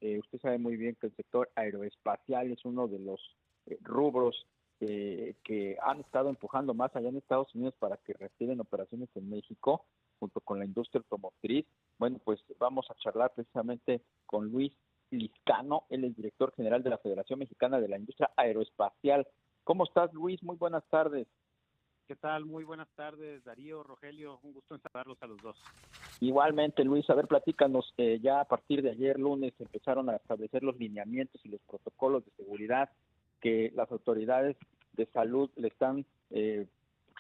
Usted sabe muy bien que el sector aeroespacial es uno de los rubros que han estado empujando más allá en Estados Unidos para que reactiven operaciones en México, junto con la industria automotriz. Bueno, pues vamos a charlar precisamente con Luis Liscano, él es director general de la Federación Mexicana de la Industria Aeroespacial. ¿Cómo estás, Luis? Muy buenas tardes. ¿Qué tal? Muy buenas tardes, Darío, Rogelio, un gusto en saludarlos a los dos. Igualmente, Luis, a ver, platícanos, ya a partir de ayer lunes empezaron a establecer los lineamientos y los protocolos de seguridad que las autoridades de salud le están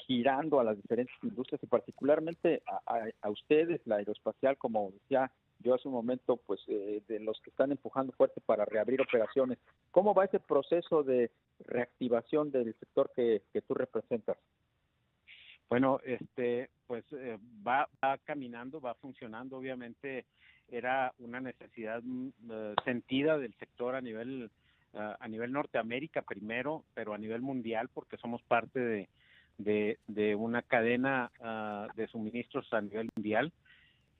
girando a las diferentes industrias y particularmente a ustedes, la aeroespacial, como decía yo hace un momento, pues de los que están empujando fuerte para reabrir operaciones. ¿Cómo va ese proceso de reactivación del sector que tú representas? Bueno, pues va caminando, va funcionando. Obviamente era una necesidad sentida del sector a nivel Norteamérica primero, pero a nivel mundial, porque somos parte de una cadena de suministros a nivel mundial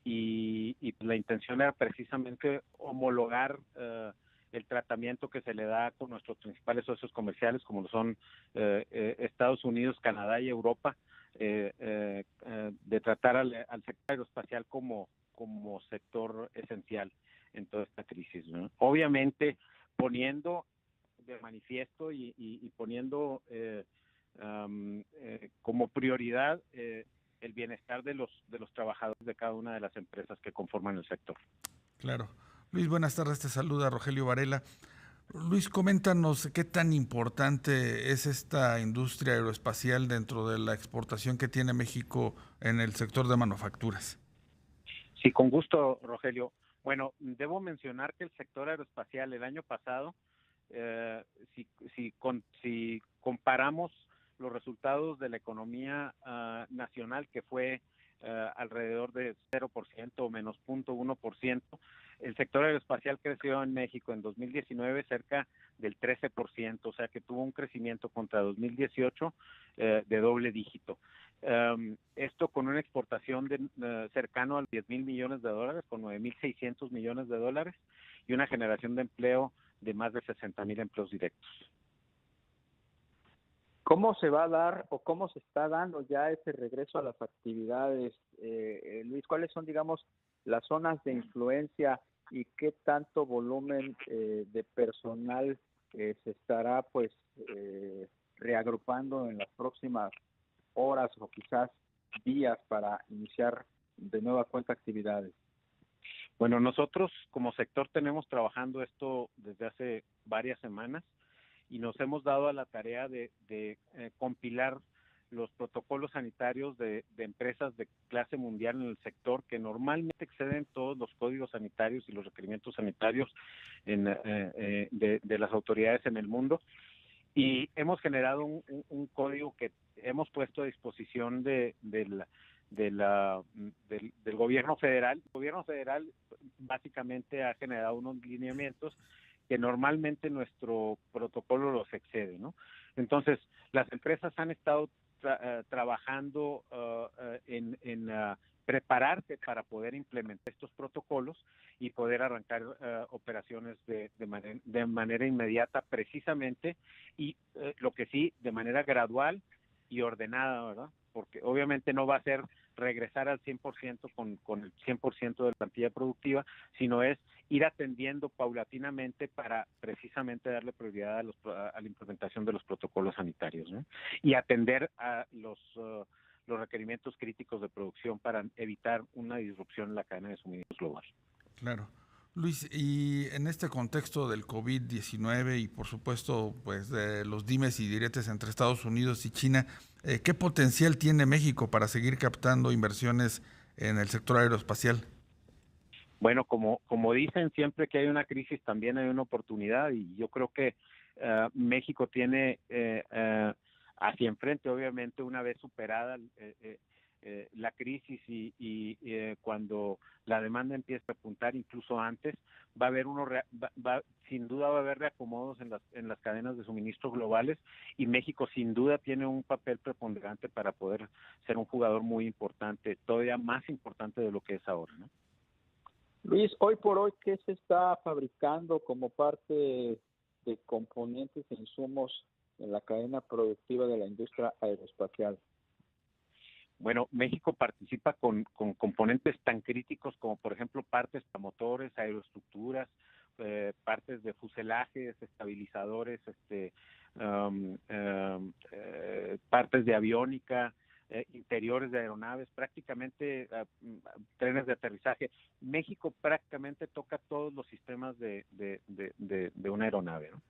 y la intención era precisamente homologar el tratamiento que se le da con nuestros principales socios comerciales, como lo son Estados Unidos, Canadá y Europa, de tratar al sector aeroespacial como sector esencial en toda esta crisis, ¿no? Obviamente poniendo de manifiesto y poniendo como prioridad el bienestar de los trabajadores de cada una de las empresas que conforman el sector. Claro. Luis, buenas tardes, te saluda Rogelio Varela. Luis, coméntanos qué tan importante es esta industria aeroespacial dentro de la exportación que tiene México en el sector de manufacturas. Sí, con gusto, Rogelio. Bueno, debo mencionar que el sector aeroespacial el año pasado, si comparamos los resultados de la economía nacional, que fue alrededor de 0% o menos 0.1%, el sector aeroespacial creció en México en 2019 cerca del 13%, o sea que tuvo un crecimiento contra 2018 de doble dígito. Esto con una exportación de cercano a 10,000 millones de dólares, con 9,600 millones de dólares, y una generación de empleo de más de 60,000 empleos directos. ¿Cómo se va a dar o cómo se está dando ya ese regreso a las actividades, Luis? ¿Cuáles son, digamos, las zonas de influencia y qué tanto volumen de personal se estará, pues, reagrupando en las próximas horas o quizás días para iniciar de nueva cuenta actividades? Bueno, nosotros como sector tenemos trabajando esto desde hace varias semanas y nos hemos dado a la tarea de compilar los protocolos sanitarios de empresas de clase mundial en el sector que normalmente exceden todos los códigos sanitarios y los requerimientos sanitarios de las autoridades en el mundo. Y hemos generado un código que hemos puesto a disposición del gobierno federal. El gobierno federal básicamente ha generado unos lineamientos que normalmente nuestro protocolo los excede, ¿no? Entonces, las empresas han estado trabajando en prepararse para poder implementar estos protocolos y poder arrancar operaciones de manera inmediata precisamente, y lo que sí, de manera gradual y ordenada, ¿verdad? Porque obviamente no va a ser regresar al 100% con el 100% de la plantilla productiva, sino es ir atendiendo paulatinamente para precisamente darle prioridad a la implementación de los protocolos sanitarios, ¿no? Y atender a los requerimientos críticos de producción para evitar una disrupción en la cadena de suministros global. Claro. Luis, y en este contexto del COVID-19 y por supuesto pues de los dimes y diretes entre Estados Unidos y China, ¿qué potencial tiene México para seguir captando inversiones en el sector aeroespacial? Bueno, como dicen, siempre que hay una crisis también hay una oportunidad, y yo creo que México tiene hacia enfrente, obviamente, una vez superada la crisis y cuando la demanda empieza a apuntar, incluso antes, va a haber sin duda va a haber reacomodos en las cadenas de suministro globales, y México sin duda tiene un papel preponderante para poder ser un jugador muy importante, todavía más importante de lo que es ahora, ¿no? Luis, hoy por hoy, ¿qué se está fabricando como parte de componentes e insumos en la cadena productiva de la industria aeroespacial? Bueno, México participa con componentes tan críticos como, por ejemplo, partes para motores, aeroestructuras, partes de fuselajes, estabilizadores, partes de aviónica, interiores de aeronaves, prácticamente trenes de aterrizaje. México prácticamente toca todos los sistemas de una aeronave, ¿no?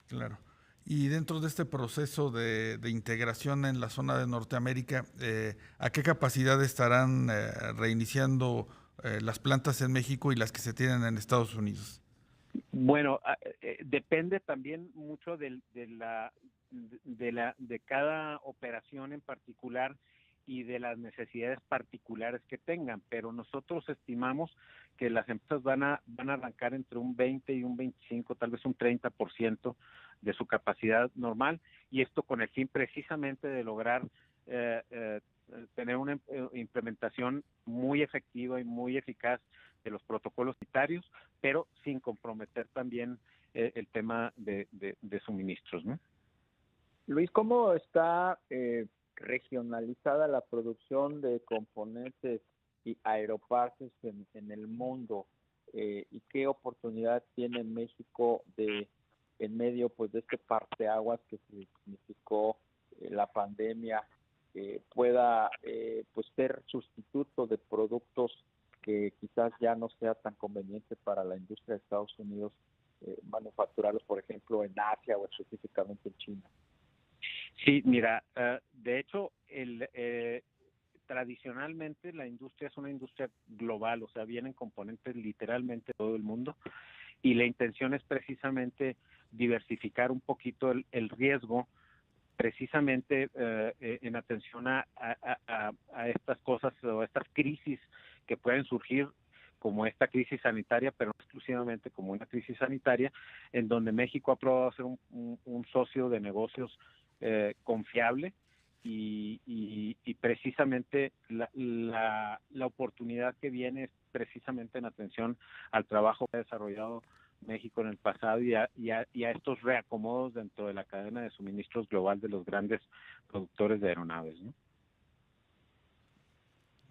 Claro. Y dentro de este proceso de integración en la zona de Norteamérica, ¿a qué capacidad estarán reiniciando las plantas en México y las que se tienen en Estados Unidos? Bueno, depende también mucho de cada operación en particular y de las necesidades particulares que tengan, pero nosotros estimamos que las empresas van a arrancar entre un 20 y un 25, tal vez un 30% de su capacidad normal, y esto con el fin precisamente de lograr tener una implementación muy efectiva y muy eficaz de los protocolos sanitarios, pero sin comprometer también el tema de suministros, ¿no? Luis, ¿cómo está regionalizada la producción de componentes y aeropartes en el mundo? ¿Y qué oportunidad tiene México en medio pues de este parteaguas que significó la pandemia, pueda pues ser sustituto de productos que quizás ya no sea tan conveniente para la industria de Estados Unidos manufacturarlos, por ejemplo, en Asia o específicamente en China? Sí, mira, de hecho, tradicionalmente la industria es una industria global, o sea, vienen componentes literalmente de todo el mundo, y la intención es precisamente diversificar un poquito el riesgo, precisamente en atención a estas cosas o a estas crisis que pueden surgir, como esta crisis sanitaria, pero no exclusivamente como una crisis sanitaria, en donde México ha probado ser un socio de negocios confiable, y precisamente la oportunidad que viene es precisamente en atención al trabajo que ha desarrollado México en el pasado y a estos reacomodos dentro de la cadena de suministros global de los grandes productores de aeronaves, ¿no?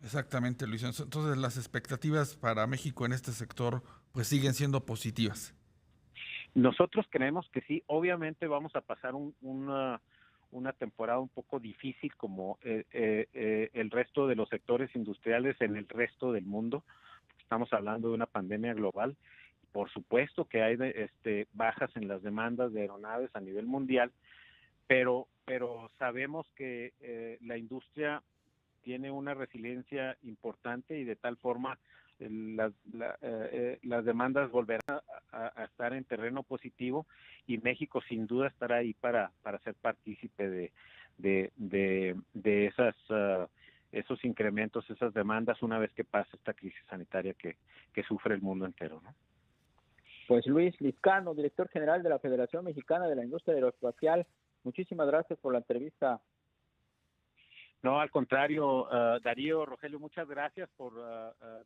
Exactamente, Luis. Entonces las expectativas para México en este sector pues siguen siendo positivas. Nosotros creemos que sí. Obviamente vamos a pasar una temporada un poco difícil como el resto de los sectores industriales en el resto del mundo. Estamos hablando de una pandemia global. Por supuesto que hay bajas en las demandas de aeronaves a nivel mundial, pero sabemos que la industria tiene una resiliencia importante, y de tal forma las demandas volverán a estar en terreno positivo, y México sin duda estará ahí para ser partícipe de esos incrementos, esas demandas, una vez que pase esta crisis sanitaria que sufre el mundo entero, ¿no? Pues Luis Lizcano, director general de la Federación Mexicana de la Industria Aeroespacial, muchísimas gracias por la entrevista. No, al contrario, Darío, Rogelio, muchas gracias por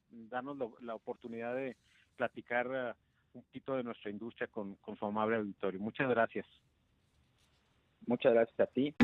darnos la oportunidad de platicar un poquito de nuestra industria con su amable auditorio. Muchas gracias. Muchas gracias a ti.